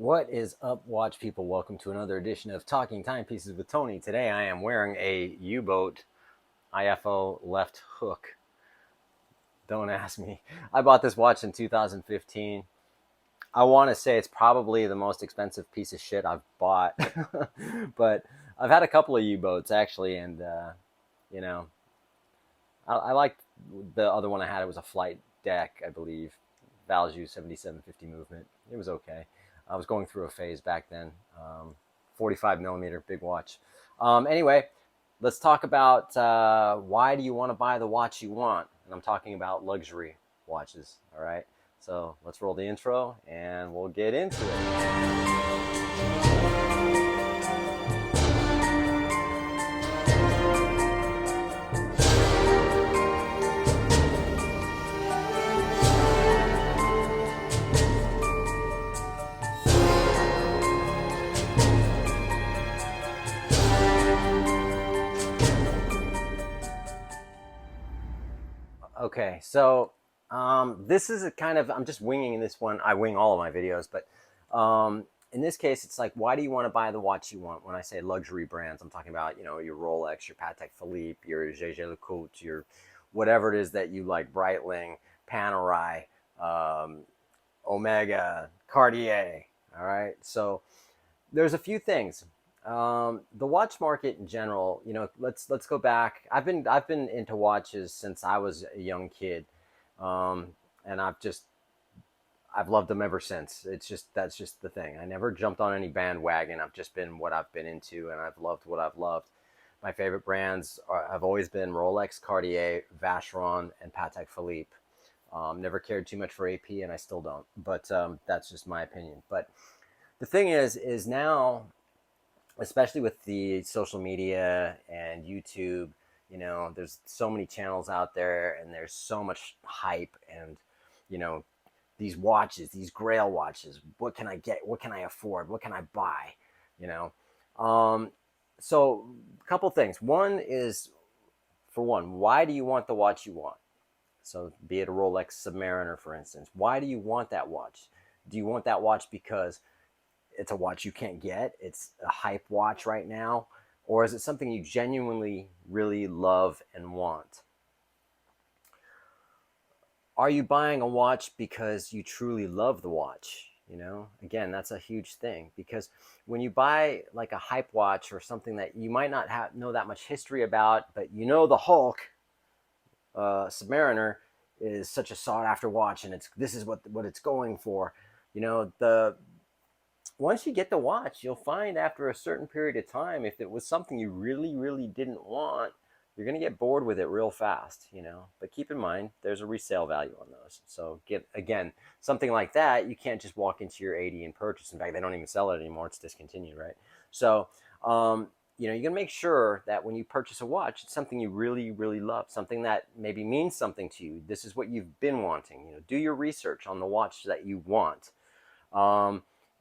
What is up, watch people? Welcome to another edition of Talking Timepieces with Tony. Today I am wearing a U-boat IFO left hook. Don't ask me. I bought this watch in 2015. I want to say it's probably the most expensive piece of shit I've bought. But I've had a couple of U-boats actually, and you know, I liked the other one I had. It was a flight deck, I believe. Valjoux 7750 movement. It was okay. I was going through a phase back then. 45 millimeter, big watch. Anyway, let's talk about why do you want to buy the watch you want? And I'm talking about luxury watches. All right. So let's roll the intro and we'll get into it. Okay, so this is a kind of, I'm just winging this one. I wing all of my videos, but in this case, it's like, why do you want to buy the watch you want? When I say luxury brands, I'm talking about, your Rolex, your Patek Philippe, your Jaeger-LeCoultre, your whatever it is that you like, Breitling, Panerai, um, Omega, Cartier. All right, so there's a few things. The watch market in general, let's go back. I've been into watches since I was a young kid, um, and I've loved them ever since. That's just the thing. I never jumped on any bandwagon. I've just been what I've been into, and I've loved what I've loved. My favorite brands have always been Rolex, Cartier, Vacheron, and Patek Philippe. Never cared too much for AP, and I still don't. But that's just my opinion. But the thing is now, especially with the social media and YouTube, there's so many channels out there and there's so much hype and, you know, these watches, these grail watches, what can I get? What can I afford? What can I buy? You know? Um, so a couple things. One is, for one, why do you want the watch you want? So be it a Rolex Submariner, for instance. Why do you want that watch? Do you want that watch because it's a watch you can't get, it's a hype watch right now, or is it something you genuinely really love and want? Are you buying a watch because you truly love the watch? Again, that's a huge thing, because when you buy like a hype watch or something that you might not know that much history about, but the Hulk Submariner is such a sought after watch, and this is what it's going for. The Once you get the watch, you'll find after a certain period of time, if it was something you really, really didn't want, you're going to get bored with it real fast. But keep in mind, there's a resale value on those. So again, something like that, you can't just walk into your 80 and purchase. In fact, they don't even sell it anymore. It's discontinued, right? So, you're going to make sure that when you purchase a watch, it's something you really, really love, something that maybe means something to you. This is what you've been wanting. Do your research on the watch that you want.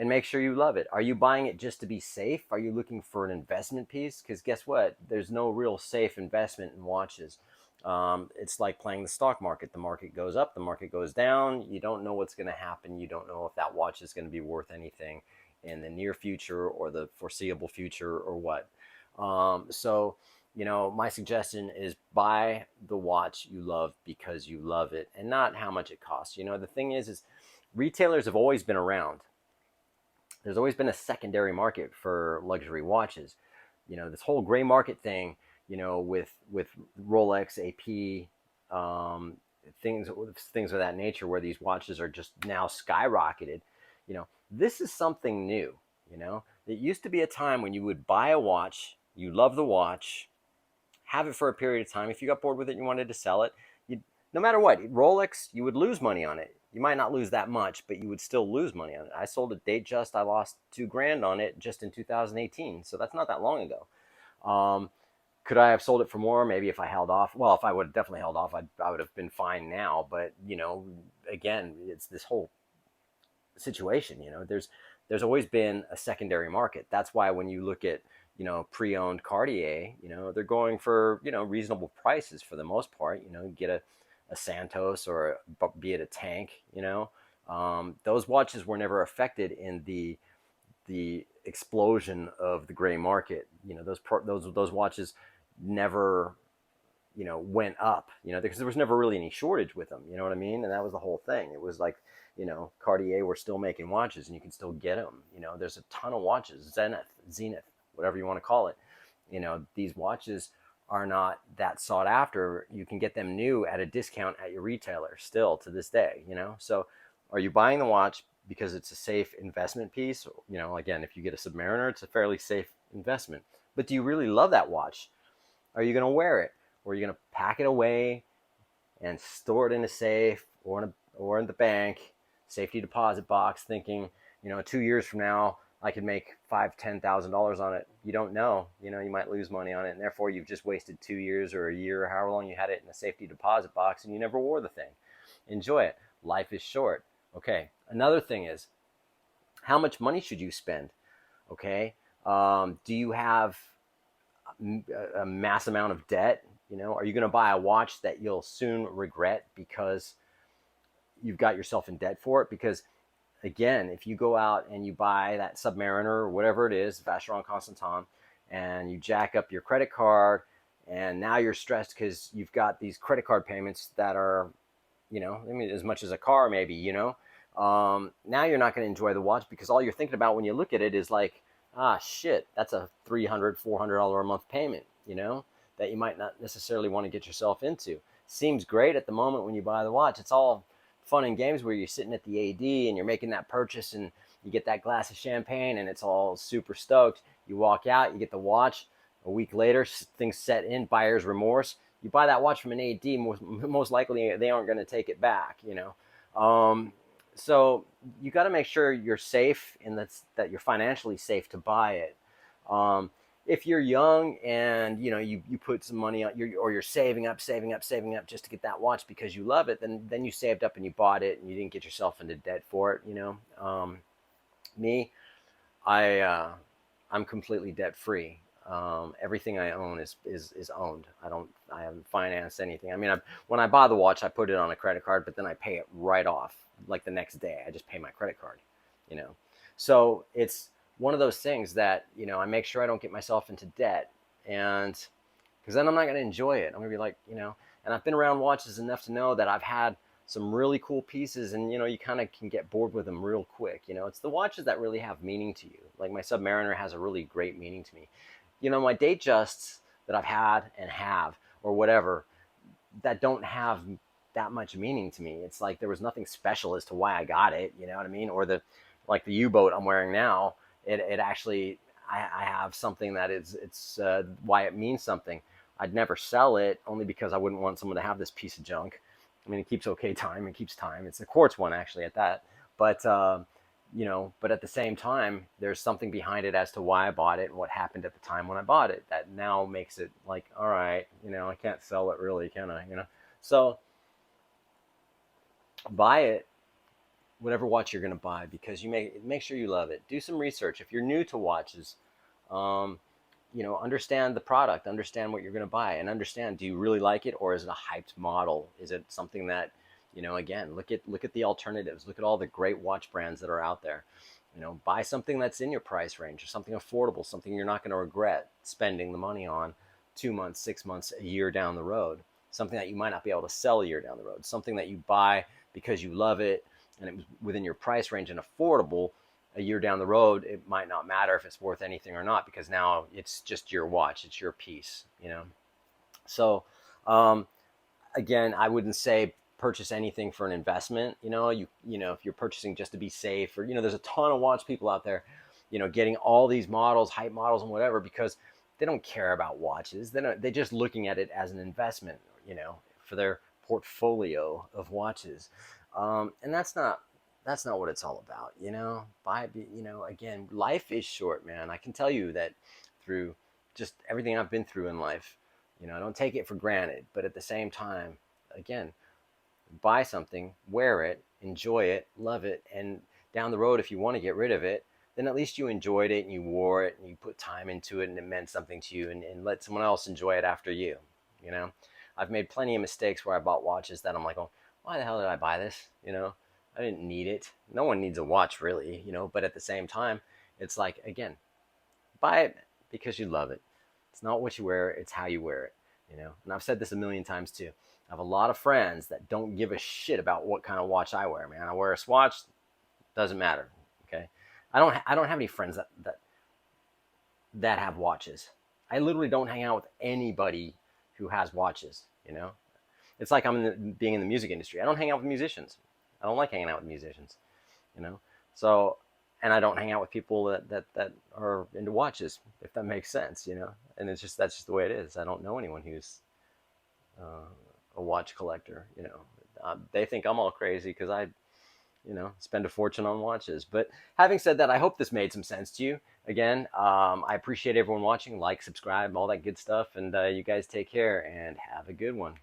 And make sure you love it. Are you buying it just to be safe? Are you looking for an investment piece? Because guess what? There's no real safe investment in watches. It's like playing the stock market. The market goes up, the market goes down. You don't know what's going to happen. You don't know if that watch is going to be worth anything in the near future or the foreseeable future or what. So, my suggestion is buy the watch you love because you love it and not how much it costs. The thing is retailers have always been around. There's always been a secondary market for luxury watches. This whole gray market thing, with Rolex, AP, things of that nature, where these watches are just now skyrocketed. This is something new. It used to be a time when you would buy a watch, you love the watch, have it for a period of time. If you got bored with it and you wanted to sell it, no matter what, Rolex, you would lose money on it. You might not lose that much, but you would still lose money on it. I sold it Datejust. I lost $2,000 on it just in 2018. So that's not that long ago. Could I have sold it for more? Maybe if I held off. Well, if I would have definitely held off, I would have been fine now. But, again, it's this whole situation. There's always been a secondary market. That's why when you look at, pre-owned Cartier, they're going for, reasonable prices for the most part. Get a Santos or be it a Tank. Those watches were never affected in the the explosion of the gray market. Those watches never went up, because there was never really any shortage with them. You know what I mean? And that was the whole thing. It was like, Cartier were still making watches, and you can still get them. There's a ton of watches, Zenith, whatever you want to call it. These watches are not that sought after. You can get them new at a discount at your retailer still to this day. So are you buying the watch because it's a safe investment piece? Again, if you get a Submariner, it's a fairly safe investment. But do you really love that watch? Are you going to wear it? Or are you going to pack it away and store it in a safe or in the bank, safety deposit box, thinking, 2 years from now, I could make $5,000-$10,000 on it? You don't know. You might lose money on it, and therefore you've just wasted 2 years or a year, or however long you had it in a safety deposit box, and you never wore the thing. Enjoy it. Life is short. Okay. Another thing is, how much money should you spend? Okay. Do you have a mass amount of debt? Are you going to buy a watch that you'll soon regret because you've got yourself in debt for it? Because again, if you go out and you buy that Submariner or whatever it is, Vacheron Constantin, and you jack up your credit card, and now you're stressed because you've got these credit card payments that are, as much as a car maybe, now you're not going to enjoy the watch, because all you're thinking about when you look at it is like, shit, that's a $300-$400 a month payment, that you might not necessarily want to get yourself into. Seems great at the moment when you buy the watch. It's all fun and games where you're sitting at the AD and you're making that purchase, and you get that glass of champagne and it's all super stoked. You walk out, you get the watch. A week later, things set in, buyer's remorse. You buy that watch from an AD, most likely they aren't going to take it back, So you got to make sure you're safe, and that you're financially safe to buy it. If you're young and you put some money on, or you're saving up just to get that watch because you love it, then you saved up and you bought it, and you didn't get yourself into debt for it. Me, I'm completely debt free. Everything I own is owned. I haven't financed anything. I mean, when I buy the watch, I put it on a credit card, but then I pay it right off, like the next day. I just pay my credit card. So it's one of those things that I make sure I don't get myself into debt, and because then I'm not going to enjoy it. I'm going to be like, and I've been around watches enough to know that I've had some really cool pieces, and you kind of can get bored with them real quick. It's the watches that really have meaning to you. Like my Submariner has a really great meaning to me. My Datejusts that I've had and have, or whatever, that don't have that much meaning to me. It's like there was nothing special as to why I got it. You know what I mean? Or the U-boat I'm wearing now. It actually, I have something that it's why it means something. I'd never sell it, only because I wouldn't want someone to have this piece of junk. I mean, it keeps okay time. It keeps time. It's a quartz one, actually, at that. But but at the same time, there's something behind it as to why I bought it and what happened at the time when I bought it that now makes it like, all right, I can't sell it really, can I? So buy it, whatever watch you're going to buy, because you make sure you love it. Do some research. If you're new to watches, understand the product, understand what you're going to buy, and understand, do you really like it, or is it a hyped model? Is it something that, again, look at the alternatives. Look at all the great watch brands that are out there. Buy something that's in your price range, or something affordable, something you're not going to regret spending the money on 2 months, 6 months, a year down the road. Something that you might not be able to sell a year down the road. Something that you buy because you love it, and it was within your price range and affordable. A year down the road, it might not matter if it's worth anything or not, because now it's just your watch, it's your piece. So again, I wouldn't say purchase anything for an investment. If you're purchasing just to be safe, or there's a ton of watch people out there, getting all these models, hype models and whatever, because they don't care about watches. They're just looking at it as an investment, for their portfolio of watches. And that's not what it's all about. Again, life is short, man. I can tell you that through just everything I've been through in life. I don't take it for granted, but at the same time, again, buy something, wear it, enjoy it, love it, and down the road, if you want to get rid of it, then at least you enjoyed it and you wore it and you put time into it and it meant something to you, and let someone else enjoy it after you. I've made plenty of mistakes where I bought watches that I'm like, oh, why the hell did I buy this? I didn't need it. No one needs a watch really, but at the same time, It's like, again, buy it because you love it. It's not what you wear, it's how you wear it, you know. And I've said this a million times too. I have a lot of friends that don't give a shit about what kind of watch I wear, man. I wear a Swatch, doesn't matter. Okay. I don't have any friends that have watches. I literally don't hang out with anybody who has watches, you know. It's like being in the music industry. I don't hang out with musicians. I don't like hanging out with musicians, you know. So, and I don't hang out with people that are into watches, if that makes sense, you know. And that's just the way it is. I don't know anyone who's uh, a watch collector, you know. They think I'm all crazy because I, you know, spend a fortune on watches. But having said that, I hope this made some sense to you. Again, I appreciate everyone watching. Like, subscribe, all that good stuff. And you guys take care and have a good one.